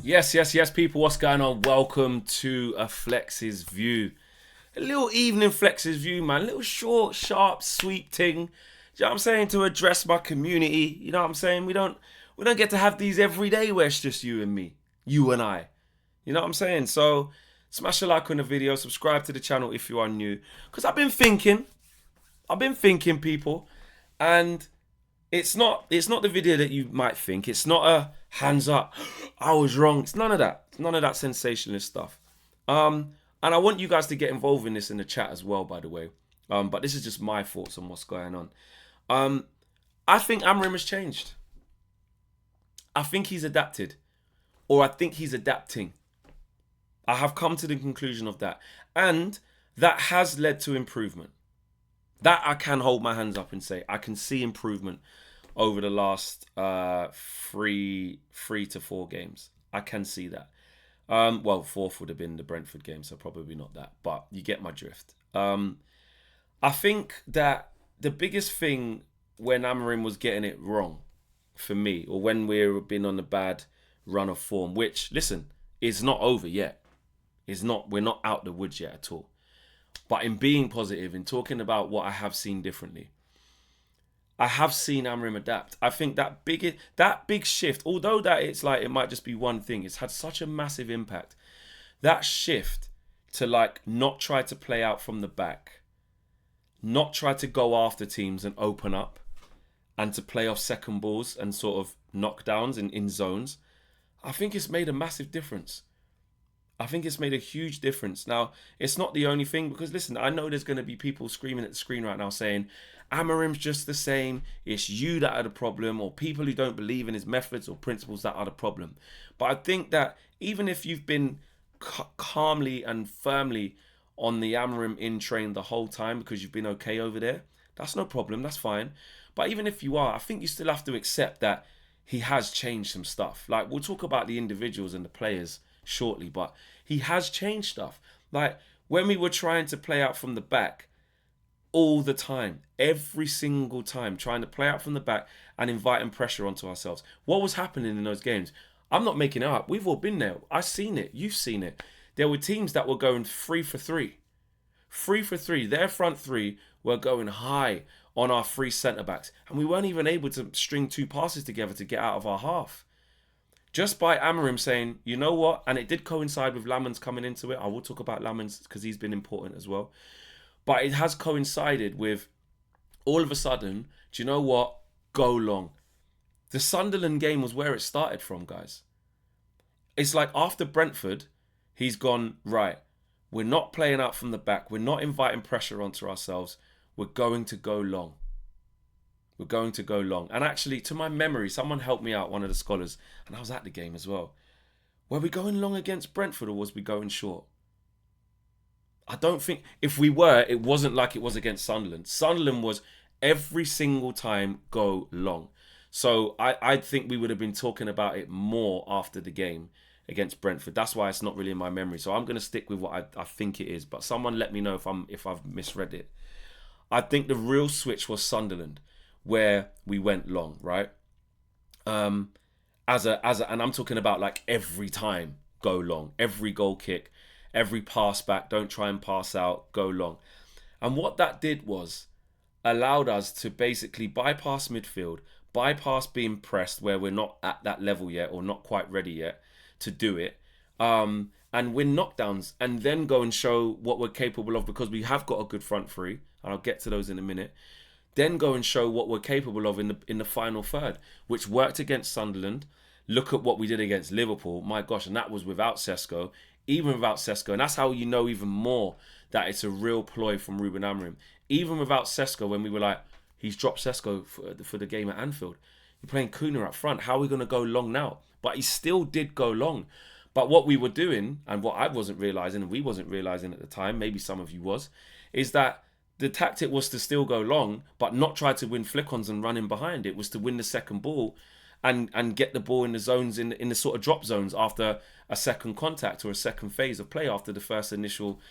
Yes, people, what's going on? Welcome to a Flex's View. A little evening Flex's View, man. A little short, sharp, sweet thing. You know what I'm saying? To address my community. You know what I'm saying? We don't get to have these every day where it's just you and me. You and I. You know what I'm saying? So smash a like on the video, subscribe to the channel if you are new. Because I've been thinking, people, and it's not the video that you might think. It's not a hands up, I was wrong. It's none of that. It's none of that sensationalist stuff. And I want you guys to get involved in this in the chat as well, by the way. But this is just my thoughts on what's going on. I think Amarim has changed. I think he's adapted. Or I think he's adapting. I have come to the conclusion of that. And that has led to improvement. That I can hold my hands up and say I can see improvement over the last three to four games. I can see that. Well, fourth would have been the Brentford game, so probably not that. But you get my drift. I think that the biggest thing when Amarim was getting it wrong for me, or when we've been on a bad run of form, which, listen, is not over yet. We're not out the woods yet at all. But in being positive, in talking about what I have seen differently, I have seen Amarim adapt. I think that big shift, although that it's like it might just be one thing, it's had such a massive impact. That shift to like not try to play out from the back, not try to go after teams and open up, and to play off second balls and sort of knockdowns in zones, I think it's made a massive difference. I think it's made a huge difference. Now, it's not the only thing, because listen, I know there's going to be people screaming at the screen right now saying, Amarim's just the same, it's you that are the problem, or people who don't believe in his methods or principles that are the problem. But I think that even if you've been calmly and firmly on the Amarim in train the whole time because you've been okay over there, that's no problem, that's fine. But even if you are, I think you still have to accept that he has changed some stuff. Like, we'll talk about the individuals and the players shortly, but he has changed stuff. Like when we were trying to play out from the back all the time, every single time, trying to play out from the back and inviting pressure onto ourselves, what was happening in those games? I'm not making it up. We've all been there. I've seen it. You've seen it. There were teams that were going 3 for 3. 3 for 3. Their front three were going high on our three centre-backs, and we weren't even able to string two passes together to get out of our half. Just by Amarim saying, you know what, and it did coincide with Lamens coming into it. I will talk about Lamens because he's been important as well. But it has coincided with, all of a sudden, do you know what? Go long. The Sunderland game was where it started from, guys. It's like after Brentford, he's gone, right, we're not playing out from the back. We're not inviting pressure onto ourselves. We're going to go long. We're going to go long. And actually, to my memory, someone helped me out, one of the scholars, and I was at the game as well. Were we going long against Brentford or was we going short? I don't think, if we were, it wasn't like it was against Sunderland. Sunderland was every single time go long. So I think we would have been talking about it more after the game against Brentford. That's why it's not really in my memory. So I'm going to stick with what I think it is. But someone let me know if I've misread it. I think the real switch was Sunderland, where we went long, right? And I'm talking about like every time go long, every goal kick, every pass back, don't try and pass out, go long. And what that did was allowed us to basically bypass midfield, bypass being pressed where we're not at that level yet or not quite ready yet to do it, and win knockdowns, and then go and show what we're capable of, because we have got a good front three, and I'll get to those in a minute. Then go and show what we're capable of in the final third, which worked against Sunderland. Look at what we did against Liverpool. My gosh, and that was without Sesko, even without Sesko. And that's how you know even more that it's a real ploy from Ruben Amorim. Even without Sesko, when we were like, he's dropped Sesko for the game at Anfield. You're playing Kuna up front. How are we going to go long now? But he still did go long. But what we were doing, and what I wasn't realising, and we wasn't realising at the time, maybe some of you was, is that the tactic was to still go long, but not try to win flick-ons and run in behind. It was to win the second ball and get the ball in the zones, in the sort of drop zones after a second contact or a second phase of play after the first initial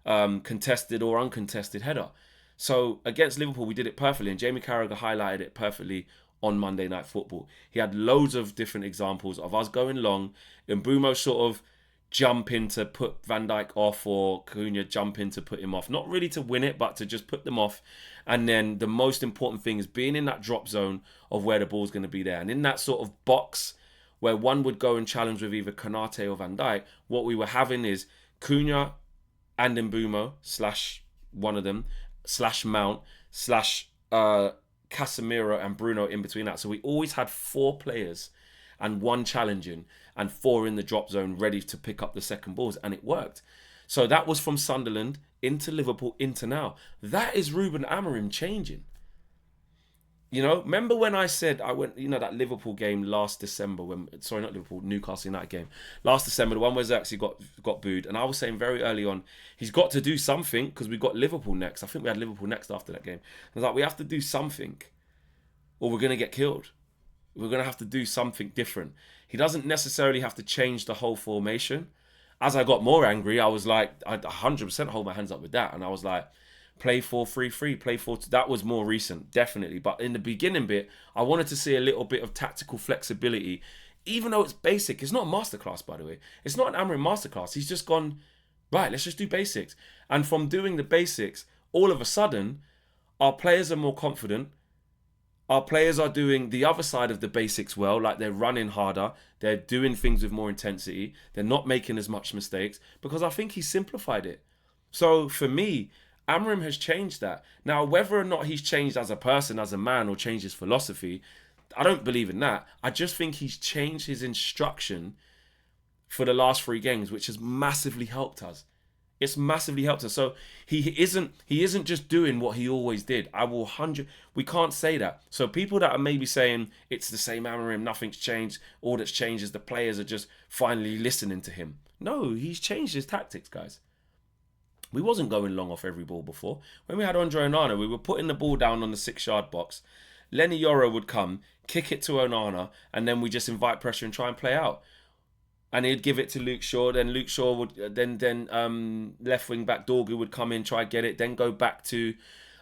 contested or uncontested header. So against Liverpool, we did it perfectly, and Jamie Carragher highlighted it perfectly on Monday Night Football. He had loads of different examples of us going long, Mbeumo sort of jump in to put Van Dijk off, or Cunha jump in to put him off. Not really to win it, but to just put them off. And then the most important thing is being in that drop zone of where the ball's going to be there. And in that sort of box where one would go and challenge with either Konate or Van Dijk, what we were having is Cunha and Mbeumo, slash one of them, slash Mount, slash Casemiro and Bruno in between that. So we always had 4 players and 1 challenging and 4 in the drop zone ready to pick up the second balls, and it worked. So that was from Sunderland into Liverpool into now. That is Ruben Amorim changing. You know, remember when I said I went, that Liverpool game last December, not Liverpool, Newcastle United game last December, the one where Xerxes got booed, and I was saying very early on, he's got to do something because we got Liverpool next. I think we had Liverpool next after that game. I was like, we have to do something or we're going to get killed. We're going to have to do something different. He doesn't necessarily have to change the whole formation. As I got more angry, I was like, I 100% hold my hands up with that. And I was like, play 4-3-3, play 4-2. That was more recent, definitely. But in the beginning bit, I wanted to see a little bit of tactical flexibility. Even though it's basic, it's not a masterclass, by the way. It's not an Amarim masterclass. He's just gone, right, let's just do basics. And from doing the basics, all of a sudden, our players are more confident. Our players are doing the other side of the basics well, like they're running harder, they're doing things with more intensity, they're not making as much mistakes, because I think he simplified it. So for me, Amarim has changed that. Now, whether or not he's changed as a person, as a man, or changed his philosophy, I don't believe in that. I just think he's changed his instruction for the last 3 games, which has massively helped us. It's massively helped us. So he isn't just doing what he always did. We can't say that. So people that are maybe saying it's the same Amarim, nothing's changed, all that's changed is the players are just finally listening to him. No, he's changed his tactics, guys. We wasn't going long off every ball before. When we had Andre Onana, we were putting the ball down on the 6-yard box. Lenny Yoro would come, kick it to Onana, and then we just invite pressure and try and play out. And he'd give it to Luke Shaw. Then Luke Shaw would then left wing back Dorgu would come in, try get it, then go back to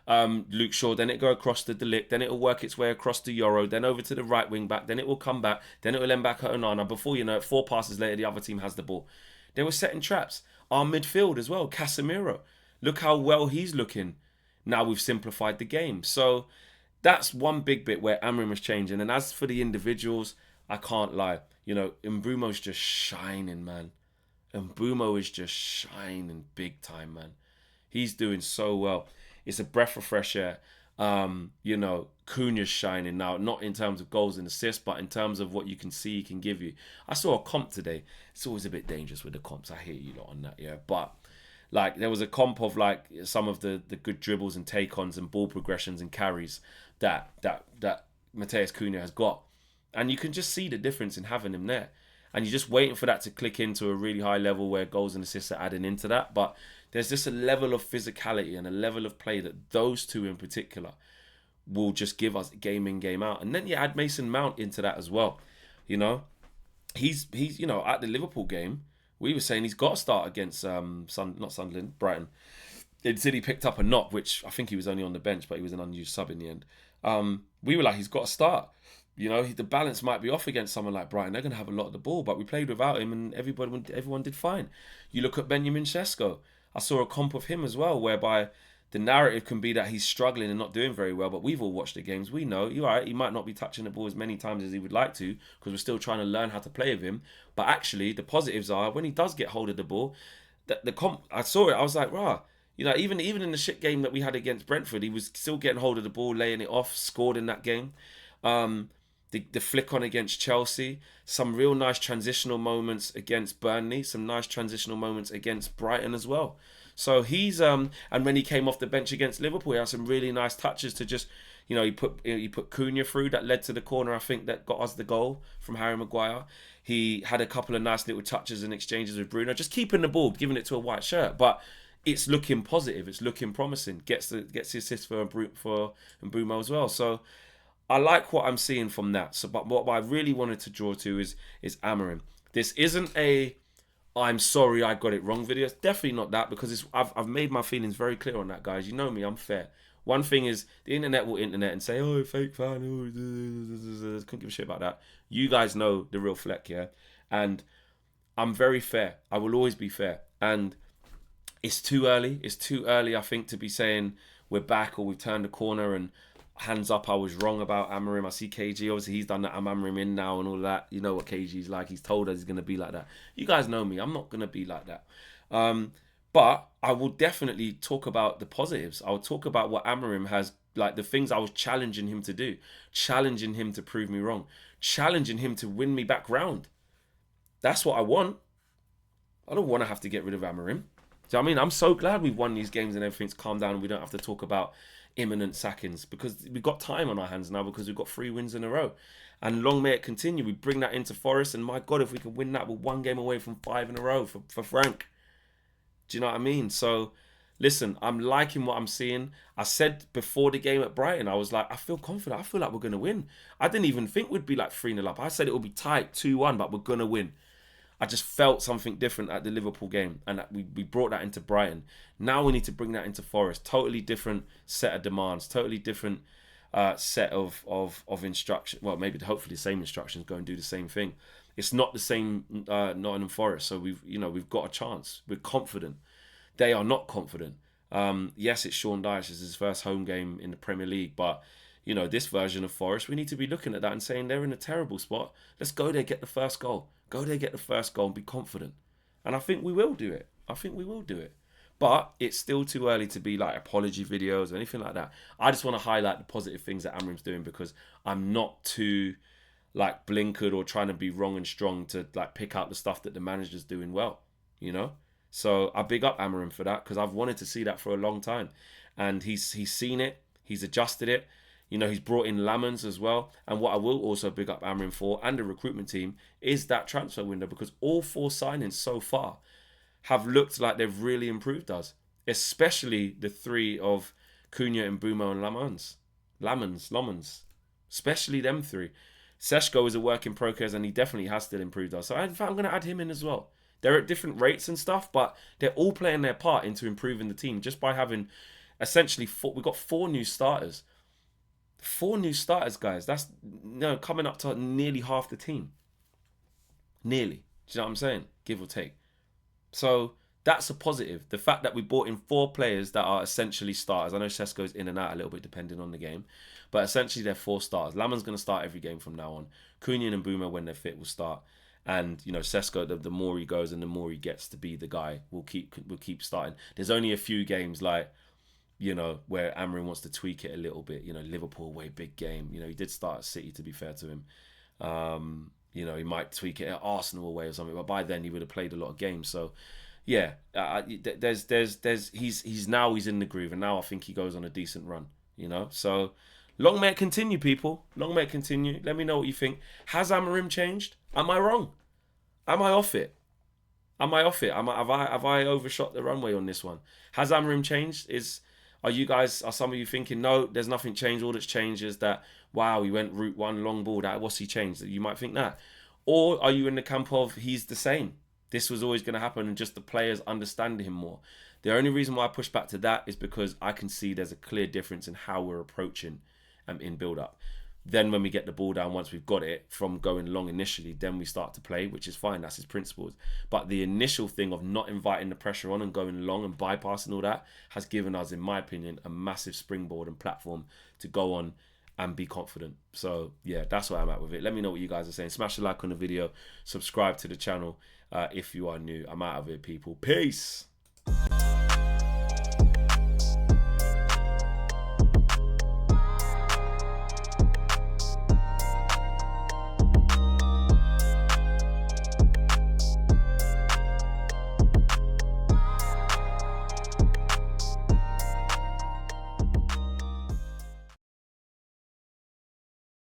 Luke Shaw. Then it go across to De Ligt. Then it'll work its way across to Yoro. Then over to the right wing back. Then it will come back. Then it will end back at Onana. Before you know it, 4 passes later, the other team has the ball. They were setting traps. Our midfield as well, Casemiro. Look how well he's looking. Now we've simplified the game. So that's one big bit where Amarim is changing. And as for the individuals, I can't lie. Mbeumo's just shining, man. Mbeumo is just shining big time, man. He's doing so well. It's a breath of fresh air. Cunha's shining now, not in terms of goals and assists, but in terms of what you can see he can give you. I saw a comp today. It's always a bit dangerous with the comps. I hear you lot on that, yeah. But there was a comp of some of the good dribbles and take-ons and ball progressions and carries that Matheus Cunha has got. And you can just see the difference in having him there. And you're just waiting for that to click into a really high level where goals and assists are adding into that. But there's just a level of physicality and a level of play that those two in particular will just give us game in, game out. And then you add Mason Mount into that as well. He's at the Liverpool game, we were saying he's got to start against Brighton. City picked up a knock, which I think he was only on the bench, but he was an unused sub in the end. We were like, he's got to start. The balance might be off against someone like Brighton. They're going to have a lot of the ball, but we played without him and everyone did fine. You look at Benjamin Sesko. I saw a comp of him as well, whereby the narrative can be that he's struggling and not doing very well, but we've all watched the games. We know, you're right, he might not be touching the ball as many times as he would like to because we're still trying to learn how to play with him. But actually, the positives are when he does get hold of the ball, the comp, I saw it, I was like, rah. Even in the shit game that we had against Brentford, he was still getting hold of the ball, laying it off, scored in that game. The flick on against Chelsea, some real nice transitional moments against Burnley, some nice transitional moments against Brighton as well. So he's and when he came off the bench against Liverpool, he had some really nice touches to just, he put Cunha through that led to the corner, I think, that got us the goal from Harry Maguire. He had a couple of nice little touches and exchanges with Bruno, just keeping the ball, giving it to a white shirt, but it's looking positive, it's looking promising. Gets the assist for Mbeumo as well. So I like what I'm seeing from that. So, but what I really wanted to draw to is Amarim. This isn't a I'm sorry I got it wrong video. It's definitely not that, because I've made my feelings very clear on that, guys. You know me, I'm fair. One thing is the internet will internet and say, oh, fake fan, oh, couldn't give a shit about that. You guys know the real Fleck, yeah? And I'm very fair. I will always be fair. And it's too early. It's too early, I think, to be saying we're back or we've turned the corner and hands up, I was wrong about Amarim. I see KG, obviously he's done that Amarim in now and all that. You know what KG's like. He's told us he's going to be like that. You guys know me. I'm not going to be like that. But I will definitely talk about the positives. I'll talk about what Amarim has, like the things I was challenging him to do, challenging him to prove me wrong, challenging him to win me back round. That's what I want. I don't want to have to get rid of Amarim. Do you know what I mean? I'm so glad we've won these games and everything's calmed down and we don't have to talk about imminent sackings because we've got time on our hands now because we've got 3 wins in a row. And long may it continue. We bring that into Forest and my God, if we can win that, we're 1 game away from 5 in a row for Frank. Do you know what I mean? So, listen, I'm liking what I'm seeing. I said before the game at Brighton, I was like, I feel confident. I feel like we're going to win. I didn't even think we'd be like 3-0 up. I said it would be tight, 2-1, but we're going to win. I just felt something different at the Liverpool game, and we brought that into Brighton. Now we need to bring that into Forest. Totally different set of demands, totally different set of instructions. Well, maybe hopefully the same instructions, go and do the same thing. It's not the same Nottingham Forest, so we've got a chance. We're confident. They are not confident. Yes, it's Sean Dyche. It's his first home game in the Premier League, but this version of Forest, we need to be looking at that and saying they're in a terrible spot. Let's go there, get the first goal. Go there, get the first goal and be confident. And I think we will do it. But it's still too early to be like apology videos or anything like that. I just want to highlight the positive things that Amarim's doing because I'm not too like blinkered or trying to be wrong and strong to like pick out the stuff that the manager's doing well, So I big up Amarim for that because I've wanted to see that for a long time. And he's seen it. He's adjusted it. He's brought in Lamans as well. And what I will also big up Amarim for and the recruitment team is that transfer window because all 4 signings so far have looked like they've really improved us, especially the 3 of Cunha and Bumo and Lamans, especially them 3. Seshko is a work in progress and he definitely has still improved us. So in fact, I'm going to add him in as well. They're at different rates and stuff, but they're all playing their part into improving the team just by having essentially we've got 4 new starters. 4 new starters, guys. That's coming up to nearly half the team. Nearly. Do you know what I'm saying? Give or take. So that's a positive. The fact that we brought in 4 players that are essentially starters. I know Sesko's in and out a little bit depending on the game, but essentially they're 4 starters. Laman's going to start every game from now on. Cunha and Mbeumo, when they're fit, will start. And Sesko, the more he goes and the more he gets to be the guy, we'll keep starting. There's only a few games like where Amarim wants to tweak it a little bit. Liverpool away, big game. He did start at City, to be fair to him. He might tweak it at Arsenal away or something, but by then he would have played a lot of games. So, yeah, he's in the groove, and now I think he goes on a decent run. So long may it continue, people. Long may it continue. Let me know what you think. Has Amarim changed? Am I wrong? Am I off it? Have I overshot the runway on this one? Has Amarim changed? Are some of you thinking, no, there's nothing changed. All that's changed is that, wow, he went route 1, long ball. What's he changed? You might think that. Or are you in the camp of he's the same? This was always going to happen and just the players understand him more. The only reason why I push back to that is because I can see there's a clear difference in how we're approaching in build-up. Then when we get the ball down, once we've got it, from going long initially, then we start to play, which is fine. That's his principles. But the initial thing of not inviting the pressure on and going long and bypassing all that has given us, in my opinion, a massive springboard and platform to go on and be confident. So, yeah, that's where I'm at with it. Let me know what you guys are saying. Smash a like on the video. Subscribe to the channel if you are new. I'm out of here, people. Peace.